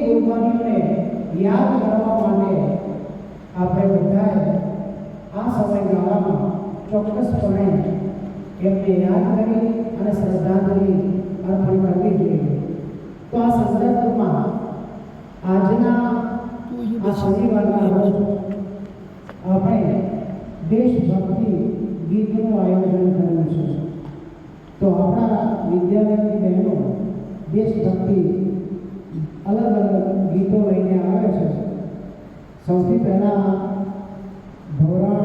યોદ્ધાઓને યાદ કરવા માટે આપણે બધાએ આ સમયગાળામાં ચોક્કસપણે એમને યાદ કરી અને શ્રદ્ધાંજલિ અર્પણ કરવી જોઈએ. તો આ સંદર્ભમાં આજના આ શનિવારના રોજ આપણે દેશભક્તિ ગીતનું આયોજન કર્યું છે. તો આપણા વિદ્યાલયની બહેનો દેશભક્તિ અલગ અલગ ગીતો લઈને આવે છે. સૌથી પહેલાં ધોરણ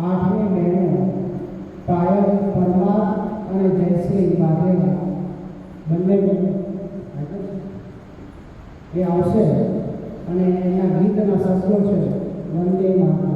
8ની બહેનો પાયલ પરમાર અને જયશ્રી વાઘેલા બંને એ આવશે અને એના ગીતના શબ્દો છે વંદે માતરમ.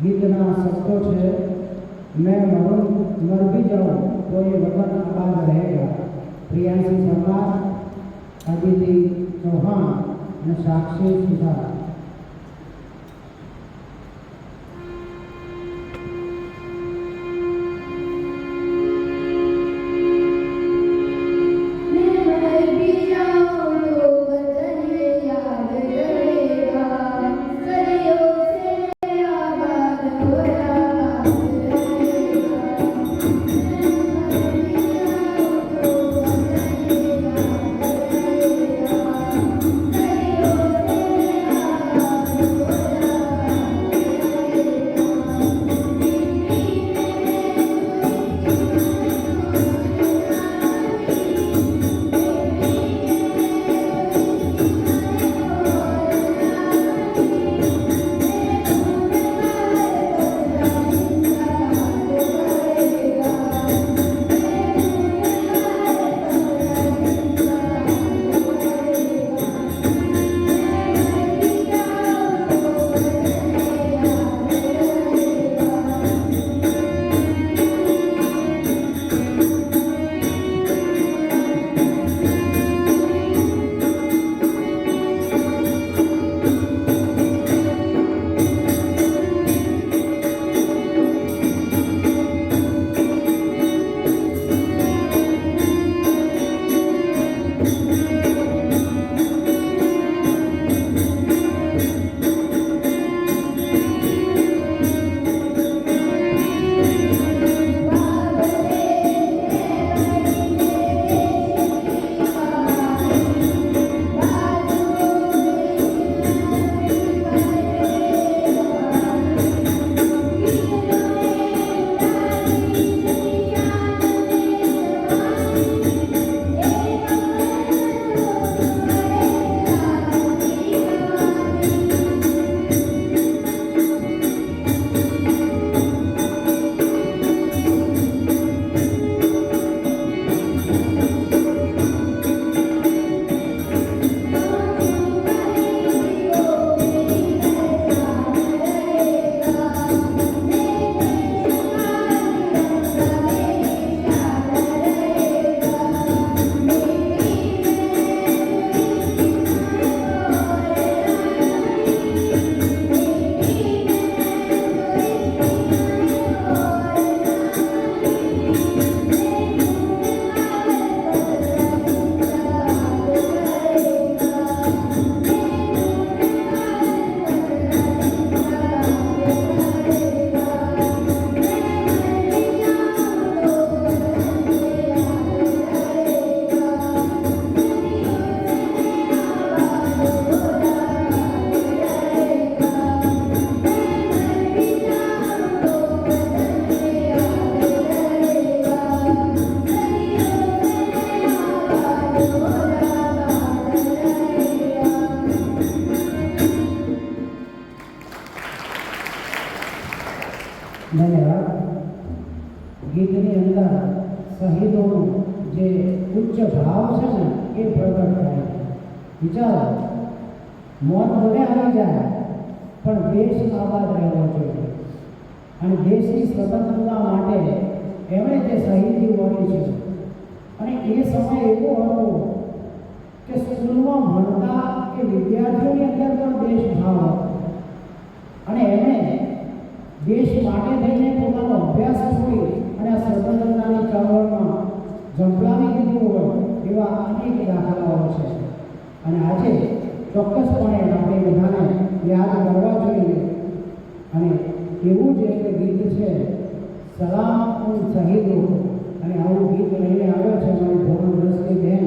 ગીતના શબ્દો છે मैं मर भी जाऊँ तो ये वतन आबाद रहेगा. प्रियांशी परमार, अदिति चौहान અને સાક્ષી સુથાર. અંદર શહીદોનો જે ઉચ્ચ ભાવ છે ને એ પ્રગટ થાય છે. વિચારો, મોત ભલે આવી જાય પણ દેશ આબાદ રહેવો જોઈએ અને દેશની સ્વતંત્રતા માટે એમણે જે શહીદી વળી છે. અને એ સમય એવો હતો કે સ્કૂલમાં ભણતા કે વિદ્યાર્થીઓની અંદર પણ દેશભાવ હતો અને એમણે દેશ માટે થઈને પોતાનો અભ્યાસ છોડી અને આ સ્વતંત્રતાની ચળવળમાં ઝંપલાવી દીધું હોય એવા અનેક દાખલાઓ છે. અને આજે ચોક્કસપણે આપણે બધાને યાદ કરવા જોઈએ. અને એવું જ એક ગીત છે, સલામ ઉન શહીદો, અને આવું ગીત લઈને આવ્યો છે મારી ધોરણ 10ની બહેન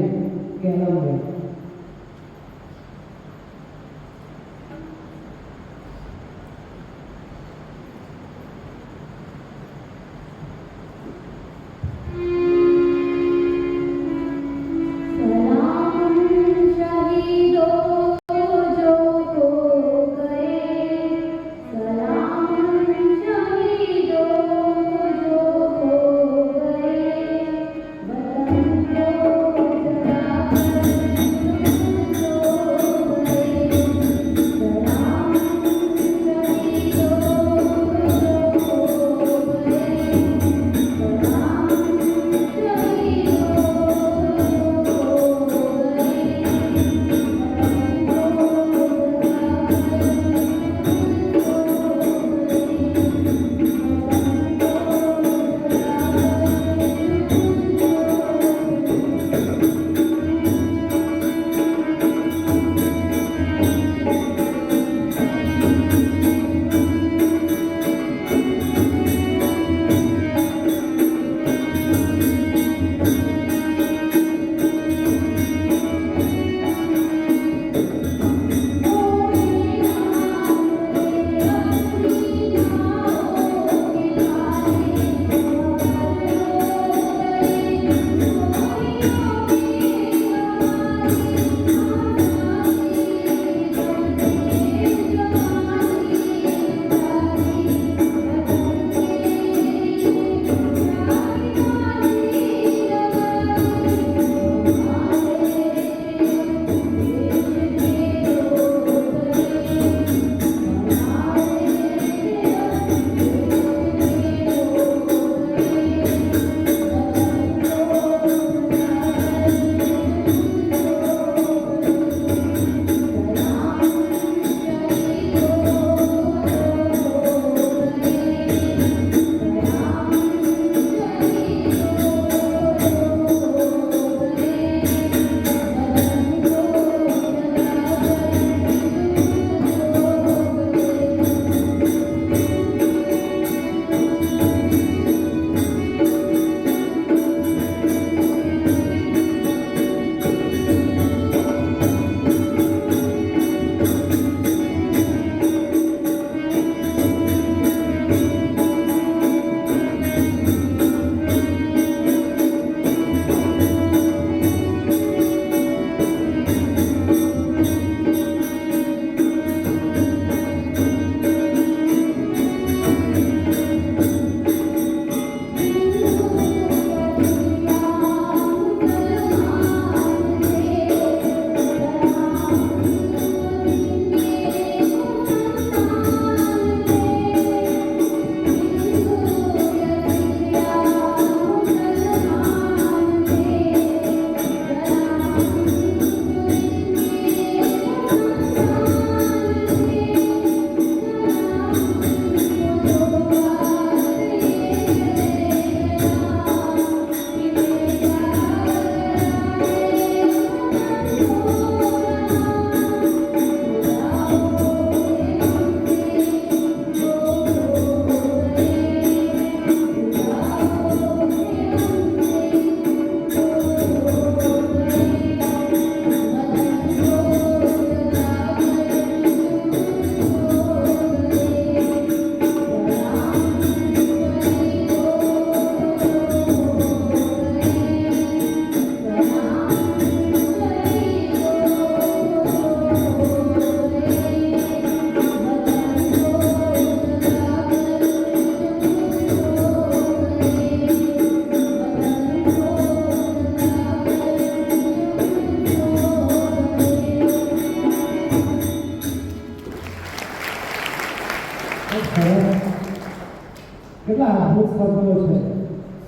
કેલમબેન.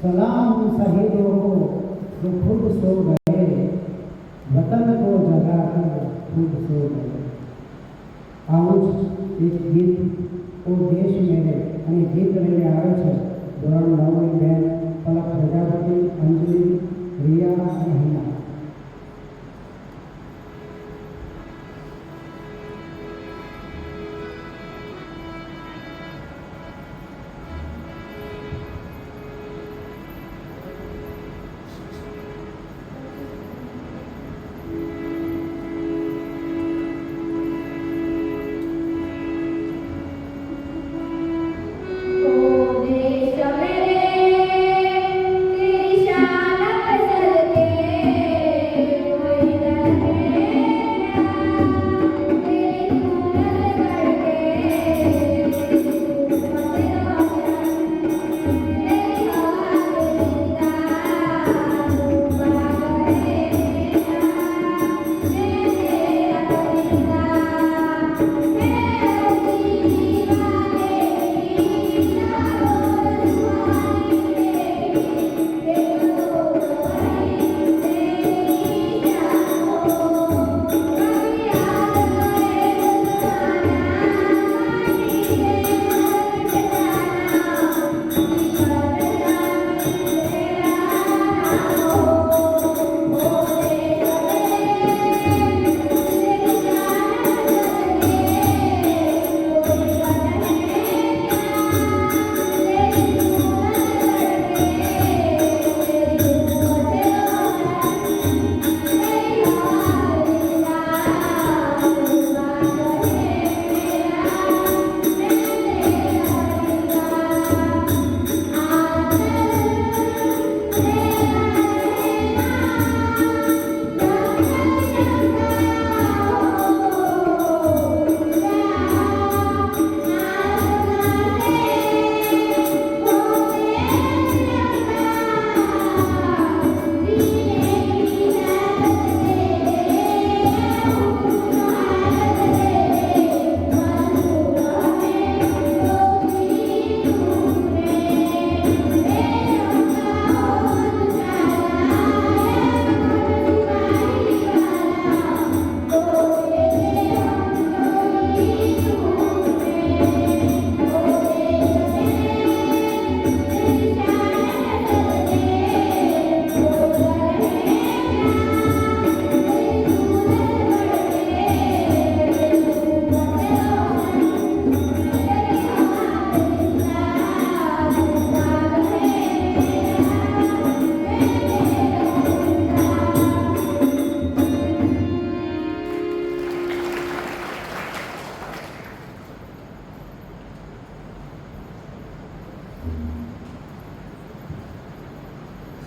सलाम उन शहीदों को जो खुद सो गए, वतन को जगाकर खुद सो गए। આવું જ એક ગીત ઓ દેશ મેરે અને ગીત લઈને આવે છે ધોરણ 9ની બેન પલક પ્રજાપતિ, અંજલિ, રિયા અને હિના.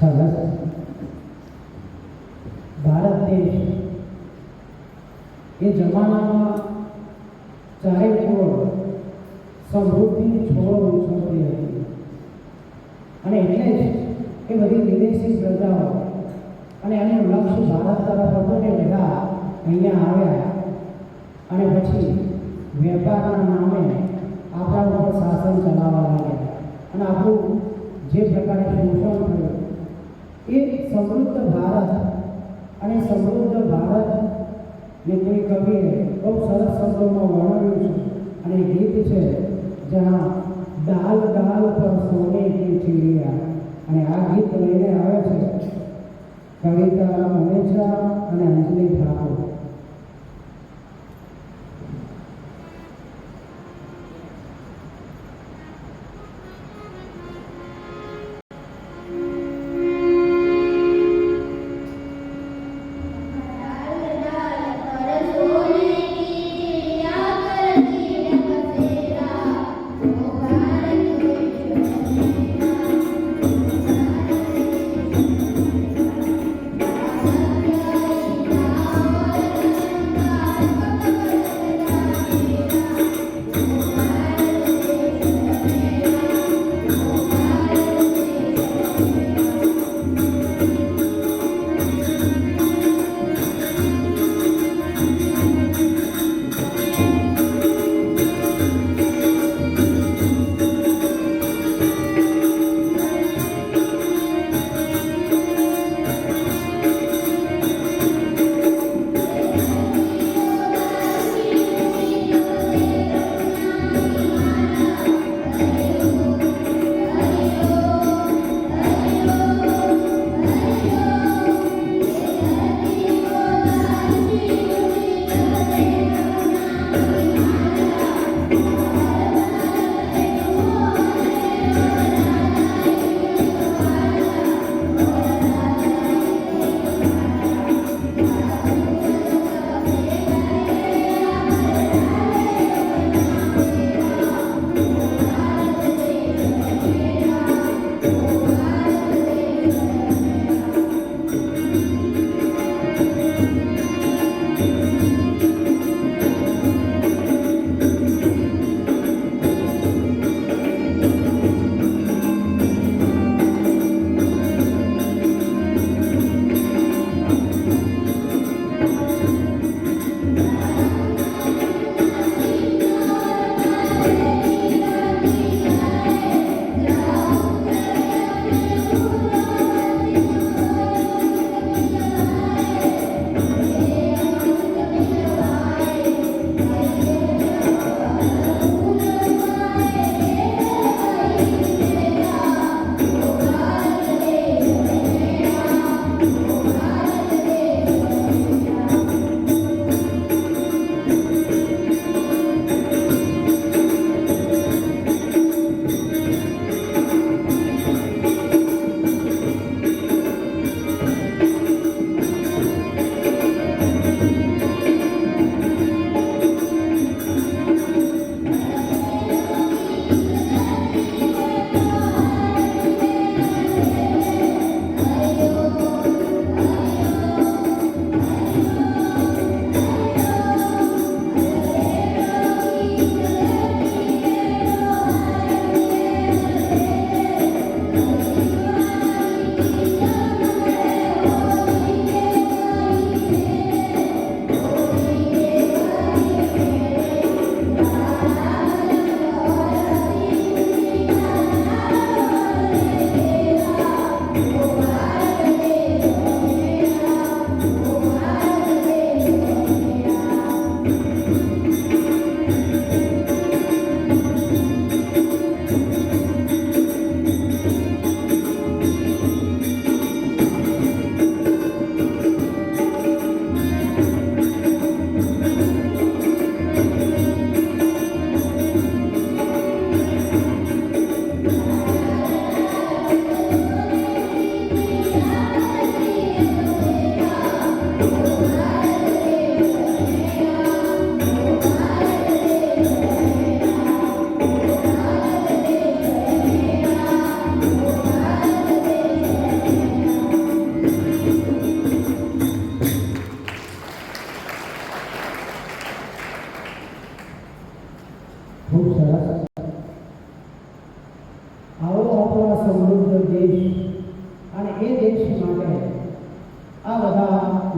સરસ. ભારત દેશ એ જમાનામાં ચારે કોર સમૃદ્ધિની છોડ ઉછળતી હતી અને એટલે જ એ બધી વિદેશી પ્રજાઓ અને એનું લક્ષ્ય ભારત તરફ હતું ને બધા અહીંયા આવ્યા અને પછી વેપારના નામે આપણા ઉપર શાસન ચલાવવા લાગ્યા અને આપણું જે પ્રકારે શોષણ થયું એ સમૃદ્ધ ભારત અને સમૃદ્ધ ભારતને કોઈ કવિએ બહુ સરસ શબ્દોમાં વર્ણવ્યું છે અને ગીત છે જ્યાં ડાલ ડાલ પર સોને કી ચીડિયા અને આ ગીત લઈને આવે છે કવિતા મહેશા અને અંજલિ ઠાકોર. Thank you.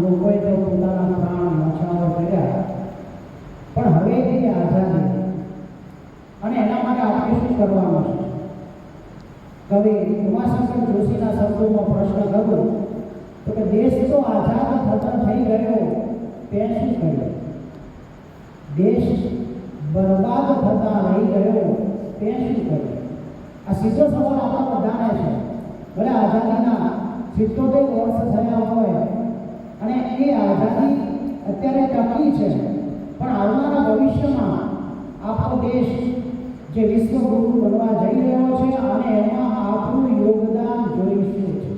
લોકોએ તો પોતાના પ્રાણ ન્યોછાવર કર્યા, પણ હવે એ આઝાદી અને એના માટે આપણે શું કરવાનું છે? કવિ ઉમાશંકર જોશીના શબ્દોમાં પ્રશ્ન કરું તો કે દેશ તો આઝાદ થતો થઈ ગયો, તે શું કર્યું? દેશ બરબાદ થતા રહી ગયો, તે શું કર્યું? આ સીધો સવાલ આપણા બધાને છે. ભલે આઝાદીના 77 વર્ષ થયા હોય અને એ આઝાદી અત્યારે ટકી છે, પણ આવનારા ભવિષ્યમાં આપણો દેશ જે વિશ્વગુરુ બનવા જઈ રહ્યો છે અને એમાં આપણું યોગદાન જોઈશું છે.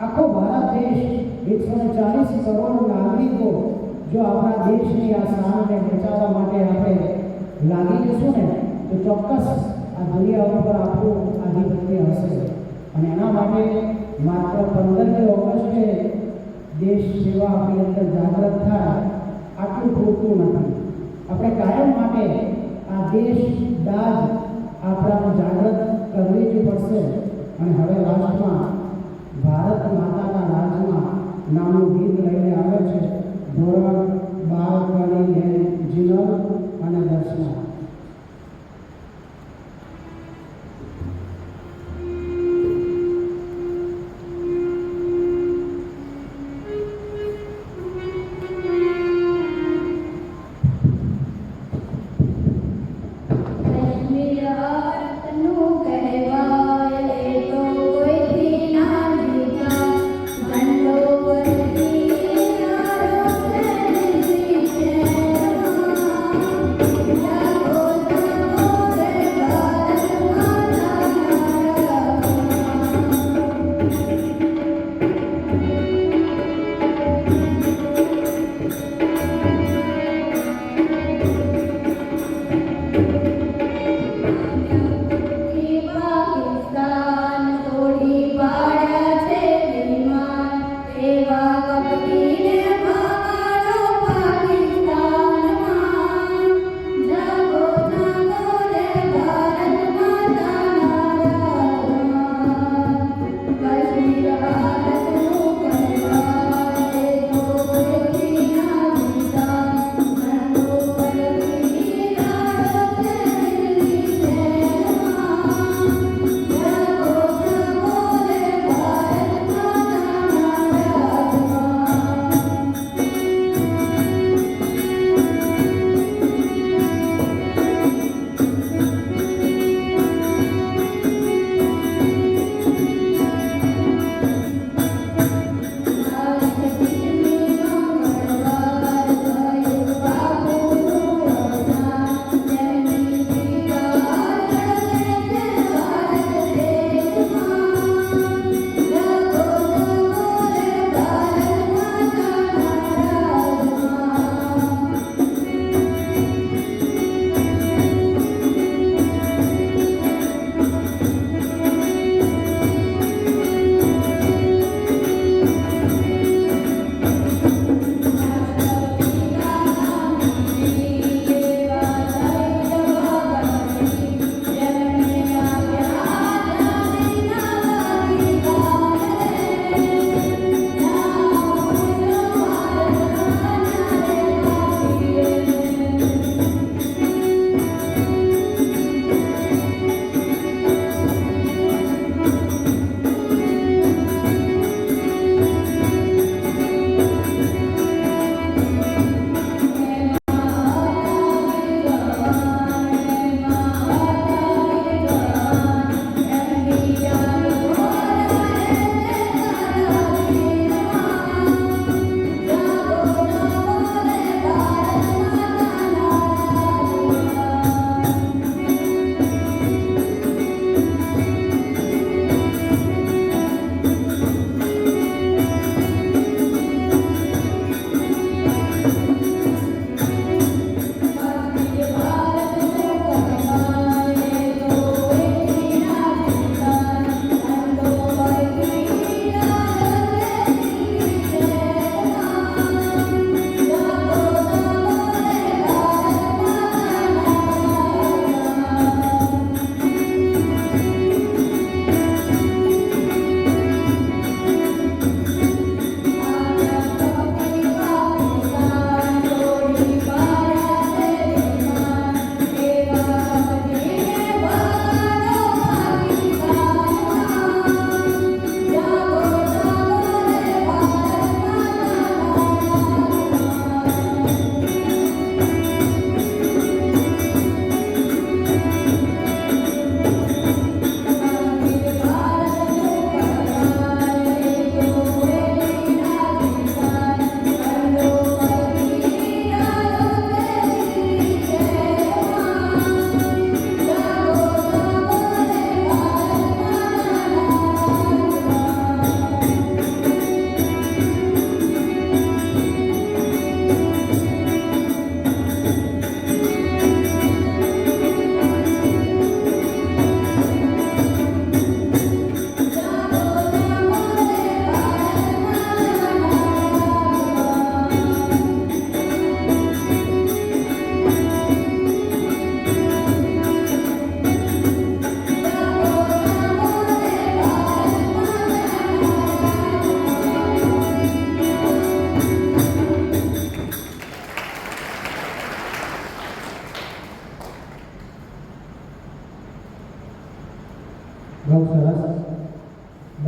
આખો ભારત દેશ 140 કરોડ નાગરિકો જો આપણા દેશની આ શાનને બચાવવા માટે આપણે લાગી જશું ને તો ચોક્કસ આ દુનિયા ઉપર આપણું આધિપત્ય હશે. અને એના માટે માત્ર 15મી ઓગસ્ટે દેશ સેવા આપણી અંદર જાગૃત થાય આટલું પૂરતું નથી. આપણે કાયમ માટે આ દેશ દાજ આપણાને જાગૃત કરવી જ પડશે. અને હવે લાસ્ટમાં ભારત માતાના રાજમાં નામનું ગીત લઈને આવે છે ધોરણ 12 કની જીનલ અને દર્શના. Yeah.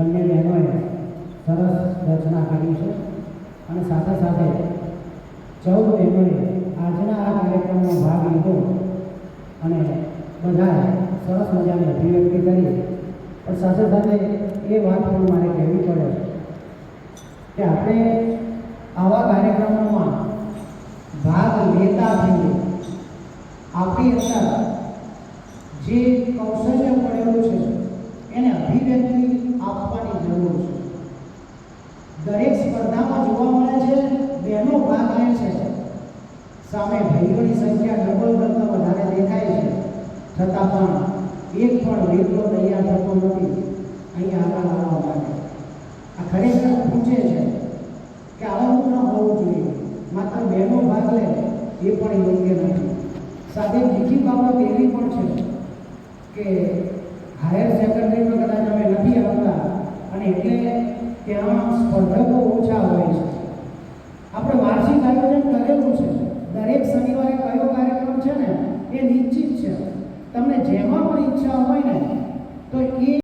બંને બહેનોએ સરસ રચના કરી છે અને સાથે સાથે 14 બહેનોએ આજના આ કાર્યક્રમમાં ભાગ લીધો અને બધાએ સરસ મજાની અભિવ્યક્તિ કરી. પણ સાથે સાથે એ વાત પણ મારે કહેવી પડે કે આપણે આવા કાર્યક્રમોમાં ભાગ લેતા થઈએ આપણી અંદર જે કૌશલ્ય પડેલું છે એને અભિવ્યક્તિ આપવાની જરૂર છે. દરેક સ્પર્ધામાં જોવા મળે છે બહેનો ભાગ લે છે, સામે ભાઈઓની સંખ્યા ડબલ કરતાં વધારે દેખાય છે, છતાં પણ એક પણ વેગલો તૈયાર થતો નથી અહીંયા આગળ આવવા માટે. આ ખરેખર પૂછે છે કે આવું ન હોવું જોઈએ. માત્ર બહેનો ભાગ લે એ પણ યોગ્ય નથી. સાથે બીજી બાબત એવી પણ છે કે હાયર સેકન્ડરીમાં કદાચ અમે નથી આવતા અને એટલે ત્યાં સ્પર્ધકો ઓછા હોય છે. આપણે વાર્ષિક આયોજન કરેલું છે. દરેક શનિવારે કયો કાર્યક્રમ છે ને એ નિશ્ચિત છે. તમને જેમાં પણ ઈચ્છા હોય ને તો એ